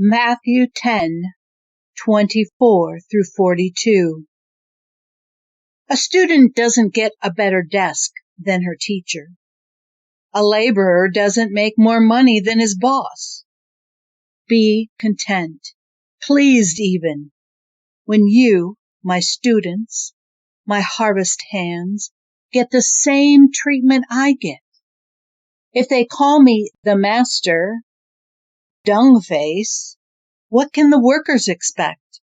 Matthew 10:24 through 42. A student doesn't get a better desk than her teacher. A laborer doesn't make more money than his boss. Be content, pleased even, when you, my students, my harvest hands, get the same treatment I get. If they call me the master, dung face, what can the workers expect?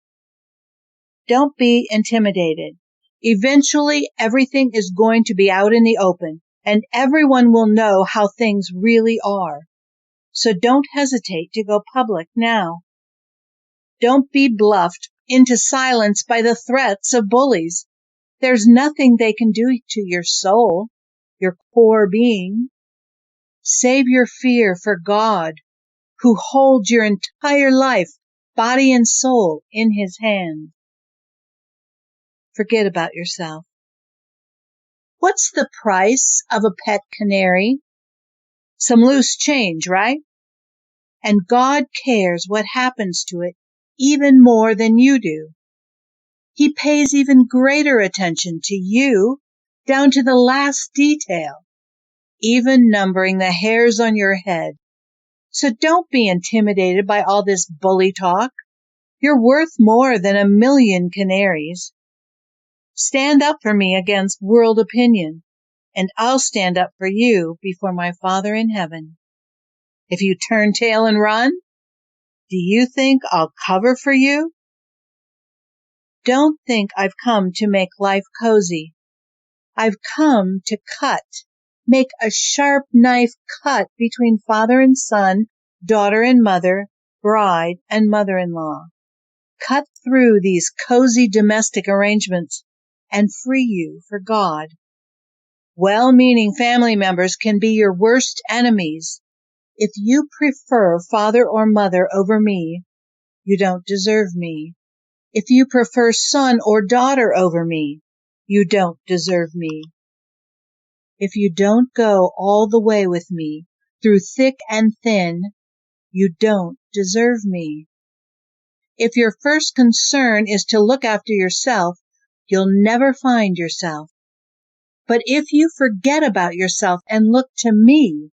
Don't be intimidated. Eventually, everything is going to be out in the open, and everyone will know how things really are. So don't hesitate to go public now. Don't be bluffed into silence by the threats of bullies. There's nothing they can do to your soul, your core being. Save your fear for God, who holds your entire life, body and soul, in His hand. Forget about yourself. What's the price of a pet canary? Some loose change, right? And God cares what happens to it even more than you do. He pays even greater attention to you, down to the last detail, even numbering the hairs on your head. So don't be intimidated by all this bully talk. You're worth more than 1,000,000 canaries. Stand up for me against world opinion, and I'll stand up for you before my Father in heaven. If you turn tail and run, do you think I'll cover for you? Don't think I've come to make life cozy. I've come to make a sharp knife cut between father and son, daughter and mother, bride and mother-in-law. Cut through these cozy domestic arrangements and free you for God. Well-meaning family members can be your worst enemies. If you prefer father or mother over me, you don't deserve me. If you prefer son or daughter over me, you don't deserve me. If you don't go all the way with me, through thick and thin, you don't deserve me. If your first concern is to look after yourself, you'll never find yourself. But if you forget about yourself and look to me,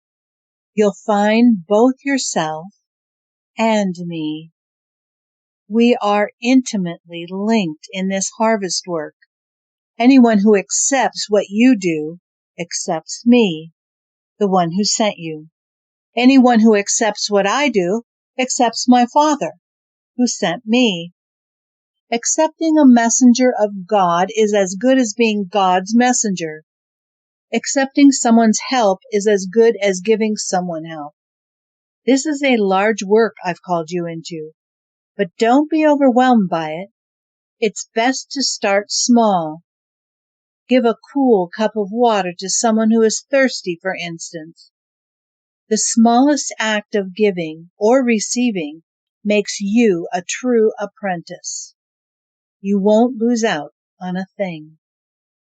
you'll find both yourself and me. We are intimately linked in this harvest work. Anyone who accepts what you do accepts me, the one who sent you. Anyone who accepts what I do accepts my Father, who sent me. Accepting a messenger of God is as good as being God's messenger. Accepting someone's help is as good as giving someone help. This is a large work I've called you into, but don't be overwhelmed by it. It's best to start small. Give a cool cup of water to someone who is thirsty, for instance. The smallest act of giving or receiving makes you a true apprentice. You won't lose out on a thing.